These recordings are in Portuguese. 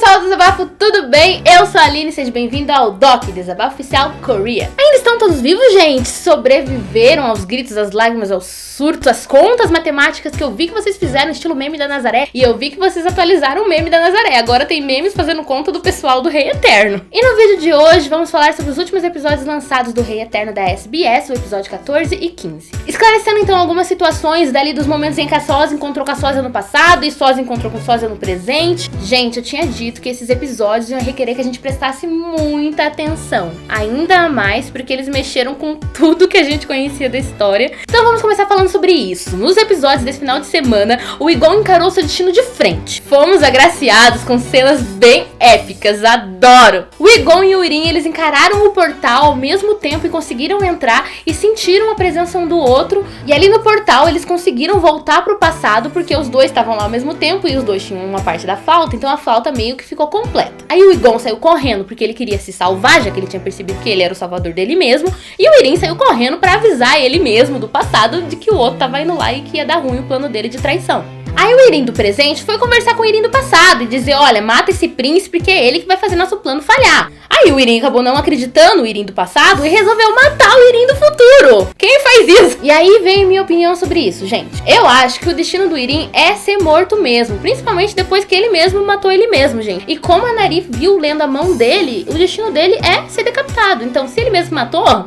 pessoal do Desabafo, tudo bem? Eu sou a Aline, seja bem-vindo ao DOC, Desabafo Oficial Korea. Ainda estão todos vivos, gente? Sobreviveram aos gritos, às lágrimas, aos surtos, às contas matemáticas que eu vi que vocês fizeram estilo meme da Nazaré. E eu vi que vocês atualizaram o meme da Nazaré. Agora tem memes fazendo conta do pessoal do Rei Eterno. E no vídeo de hoje vamos falar sobre os últimos episódios lançados do Rei Eterno da SBS, o episódio 14 e 15. Esclarecendo então algumas situações dali dos momentos em que a Sozia encontrou com a Sozia no passado e Sozia encontrou com a Sozia no presente. Gente, eu tinha dito que esses episódios iam requerer que a gente prestasse muita atenção. Ainda mais porque eles mexeram com tudo que a gente conhecia da história. Então vamos começar falando sobre isso. Nos episódios desse final de semana, o Egon encarou seu destino de frente. Fomos agraciados com cenas bem épicas, adoro! O Egon e o Irin, eles encararam o portal ao mesmo tempo e conseguiram entrar e sentiram a presença um do outro. E ali no portal eles conseguiram voltar pro passado porque os dois estavam lá ao mesmo tempo e os dois tinham uma parte da flauta, então a flauta meio que ficou completa. Aí o Egon saiu correndo porque ele queria se salvar, já que ele tinha percebido que ele era o salvador dele mesmo, e o Irin saiu correndo pra avisar ele mesmo do passado de que o outro tava indo lá e que ia dar ruim o plano dele de traição. Aí o Irin do presente foi conversar com o Irin do passado e dizer, olha, mata esse príncipe que é ele que vai fazer nosso plano falhar. Aí o Irin acabou não acreditando no Irin do passado e resolveu matar o Irin do futuro. Quem faz isso? E aí vem minha opinião sobre isso, gente. Eu acho que o destino do Irin é ser morto mesmo, principalmente depois que ele mesmo matou ele mesmo, gente. E como a Nari viu lendo a mão dele, o destino dele é ser decapitado. Então se ele mesmo matou,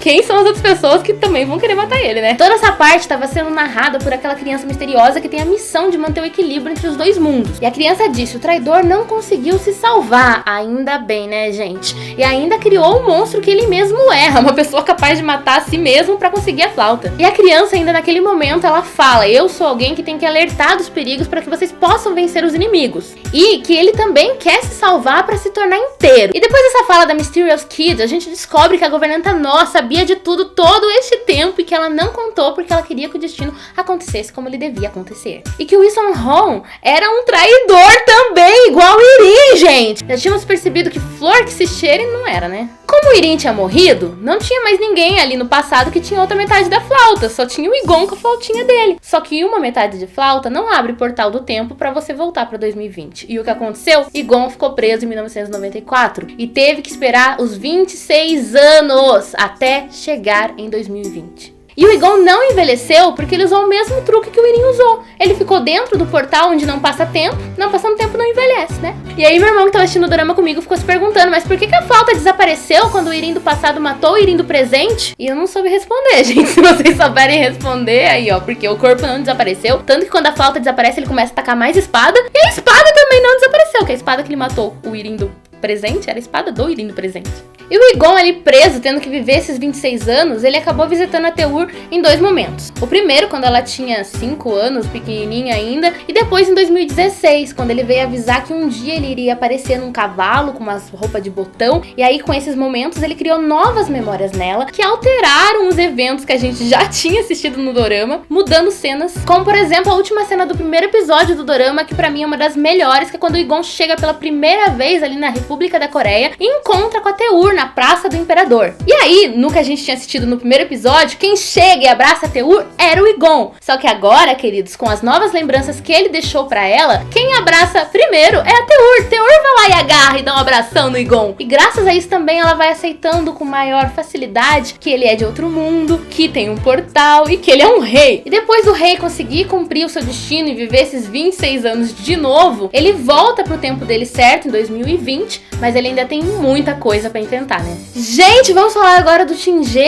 quem são as outras pessoas que também vão querer matar ele, né? Toda essa parte estava sendo narrada por aquela criança misteriosa que tem a missão de manter o equilíbrio entre os dois mundos. E a criança disse, o traidor não conseguiu se salvar. Ainda bem, né, gente? E ainda criou o monstro que ele mesmo é, uma pessoa capaz de matar a si mesmo pra conseguir a flauta. E a criança ainda naquele momento, ela fala, eu sou alguém que tem que alertar dos perigos para que vocês possam vencer os inimigos. E que ele também quer se salvar pra se tornar inteiro. E depois dessa fala da Mysterious Kid, a gente descobre que a governanta Nó sabia de tudo todo este tempo e que ela não contou porque ela queria que o destino acontecesse como ele devia acontecer. E que o Wilson Hon era um traidor também, igual o Irin, gente. Já tínhamos percebido que flor que se cheira e não era, né? Como o Irin tinha morrido, não tinha mais ninguém ali no passado que tinha outra metade da flauta, só tinha o Egon com a flautinha dele. Só que uma metade de flauta não abre portal do tempo pra você voltar pra 2020. E o que aconteceu? Egon ficou preso em 1994 e teve que esperar os 26 anos até chegar em 2020. E o Egon não envelheceu porque ele usou o mesmo truque que o Irin usou. Ele ficou dentro do portal onde não passa tempo, não passando tempo não envelhece, né? E aí meu irmão que tava assistindo o dorama comigo ficou se perguntando, mas por que a flauta desapareceu quando o Irin do passado matou o Irin do presente? E eu não soube responder, gente. Se vocês souberem responder, aí ó, porque o corpo não desapareceu. Tanto que quando a flauta desaparece ele começa a tacar mais espada. E a espada também não desapareceu, que a espada que ele matou o Irin do presente era a espada do Irin do presente. E o Egon ali preso, tendo que viver esses 26 anos, ele acabou visitando a Teur em dois momentos. O primeiro, quando ela tinha 5 anos, pequenininha ainda, e depois em 2016, quando ele veio avisar que um dia ele iria aparecer num cavalo com umas roupas de botão, e aí com esses momentos ele criou novas memórias nela, que alteraram os eventos que a gente já tinha assistido no dorama, mudando cenas, como por exemplo a última cena do primeiro episódio do dorama, que pra mim é uma das melhores, que é quando o Egon chega pela primeira vez ali na República da Coreia e encontra com a Teur na Praça do Imperador. E aí, no que a gente tinha assistido no primeiro episódio, quem chega e abraça a Teur era o Egon. Só que agora, queridos, com as novas lembranças que ele deixou pra ela, quem abraça primeiro é a Teur. Teur vai lá e agarra e dá um abração no Egon. E graças a isso também ela vai aceitando com maior facilidade que ele é de outro mundo, que tem um portal e que ele é um rei. E depois do rei conseguir cumprir o seu destino e viver esses 26 anos de novo, ele volta pro tempo dele certo, em 2020, mas ele ainda tem muita coisa pra enfrentar, né? Gente, vamos falar agora do Shinji.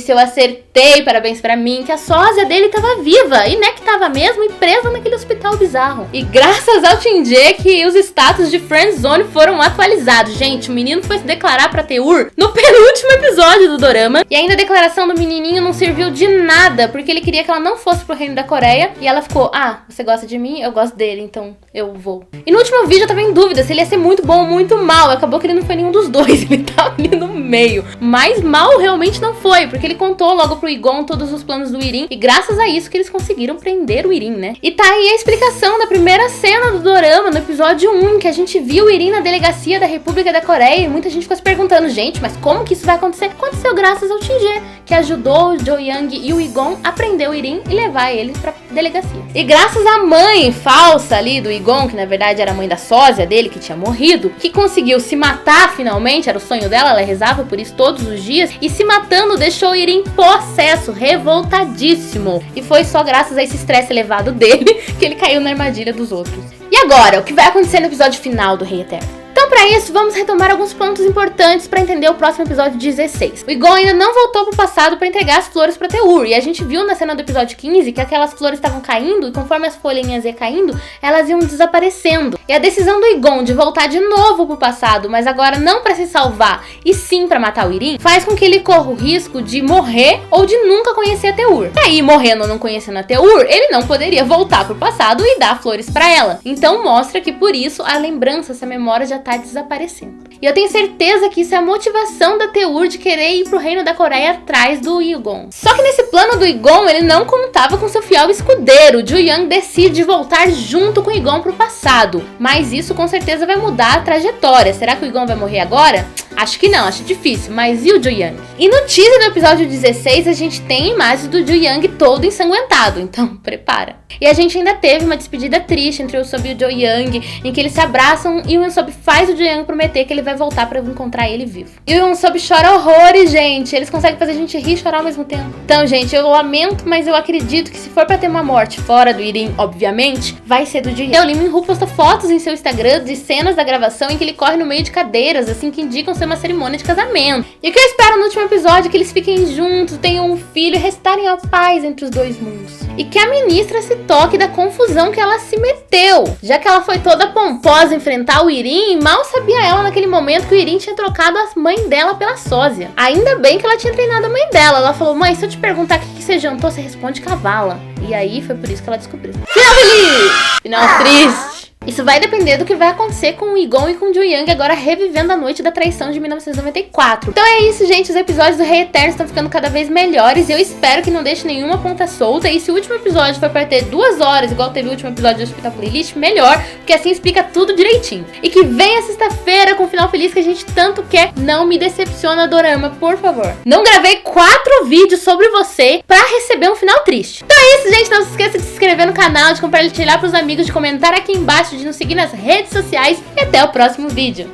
Eu acertei, parabéns pra mim, que a sósia dele tava viva, e né que tava mesmo, e presa naquele hospital bizarro. E graças ao Shinji que os status de Friendzone foram atualizados. Gente, o menino foi se declarar pra Teur no penúltimo episódio do dorama, e ainda a declaração do menininho não serviu de nada, porque ele queria que ela não fosse pro reino da Coreia, e ela ficou, você gosta de mim? Eu gosto dele, então eu vou. E no último vídeo eu tava em dúvida se ele ia ser muito bom ou muito mal, acabou que ele não foi nenhum dos dois, ele tava ali no meio. Mas mal realmente não foi, porque ele contou logo pro Egon todos os planos do Irin, e graças a isso que eles conseguiram prender o Irin, né? E tá aí a explicação da primeira cena do dorama, no episódio 1, que a gente viu o Irin na delegacia da República da Coreia, e muita gente ficou se perguntando, gente, mas como que isso vai acontecer? Aconteceu graças ao Shinji, que ajudou o Jo Young e o Egon a prender o Irin e levar ele pra delegacia. E graças à mãe falsa ali do Egon, Gon, que na verdade era a mãe da sósia dele, que tinha morrido, que conseguiu se matar finalmente, era o sonho dela, ela rezava por isso todos os dias, e se matando deixou ir em possesso, revoltadíssimo. E foi só graças a esse estresse elevado dele que ele caiu na armadilha dos outros. E agora, o que vai acontecer no episódio final do Rei Eterno? Então, pra isso, vamos retomar alguns pontos importantes pra entender o próximo episódio 16. O Gon ainda não voltou pro passado pra entregar as flores praTeur, e a gente viu na cena do episódio 15 que aquelas flores estavam caindo, e conforme as folhinhas iam caindo, elas iam desaparecendo. E a decisão do Gon de voltar de novo pro passado, mas agora não pra se salvar, e sim pra matar o Irem, faz com que ele corra o risco de morrer ou de nunca conhecer aTeur. E aí, morrendo ou não conhecendo aTeur, ele não poderia voltar pro passado e dar flores pra ela. Então mostra que por isso a lembrança, essa memória já tá desaparecendo. E eu tenho certeza que isso é a motivação daTeur de querer ir pro reino da Coreia atrás do Gon. Só que nesse plano do Gon, ele não contava com seu fiel escudeiro. Ju Yang decide voltar junto com o Gon pro passado. Mas isso com certeza vai mudar a trajetória. Será que o Gon vai morrer agora? Acho que não, acho difícil, mas e o Ju Yang? E no teaser do episódio 16, a gente tem imagens do Ju Yang todo ensanguentado, então prepara. E a gente ainda teve uma despedida triste entre o Usopp e o Ju Yang, em que eles se abraçam e o Usopp faz o Ju Yang prometer que ele vai voltar pra encontrar ele vivo. E o Usopp chora horrores, gente, eles conseguem fazer a gente rir e chorar ao mesmo tempo. Então, gente, eu lamento, mas eu acredito que se for pra ter uma morte fora do Irem, obviamente, vai ser do Ju Yang. O Lee Min-ho postou fotos em seu Instagram de cenas da gravação em que ele corre no meio de cadeiras, assim, que indicam ser uma cerimônia de casamento. E o que eu espero no último episódio é que eles fiquem juntos, tenham um filho e restarem a paz entre os dois mundos. E que a ministra se toque da confusão que ela se meteu. Já que ela foi toda pomposa enfrentar o Irem, mal sabia ela naquele momento que o Irem tinha trocado a mãe dela pela sósia. Ainda bem que ela tinha treinado a mãe dela. Ela falou: mãe, se eu te perguntar o que você jantou, você responde cavala. E aí foi por isso que ela descobriu. Final feliz! Final triste! Isso vai depender do que vai acontecer com o Gon e com o Ju Yang agora revivendo a noite da traição de 1994. Então é isso, gente. Os episódios do Rei Eterno estão ficando cada vez melhores e eu espero que não deixe nenhuma ponta solta. E se o último episódio for para ter 2 horas, igual teve o último episódio do Hospital Playlist, melhor, porque assim explica tudo direitinho. E que venha sexta-feira com o final feliz que a gente tanto quer. Não me decepciona, Dorama, por favor. Não gravei 4 vídeos sobre você pra receber um final triste. Então é isso, gente. Não se esqueça de se inscrever no canal, de compartilhar pros amigos, de comentar aqui embaixo, de nos seguir nas redes sociais e até o próximo vídeo.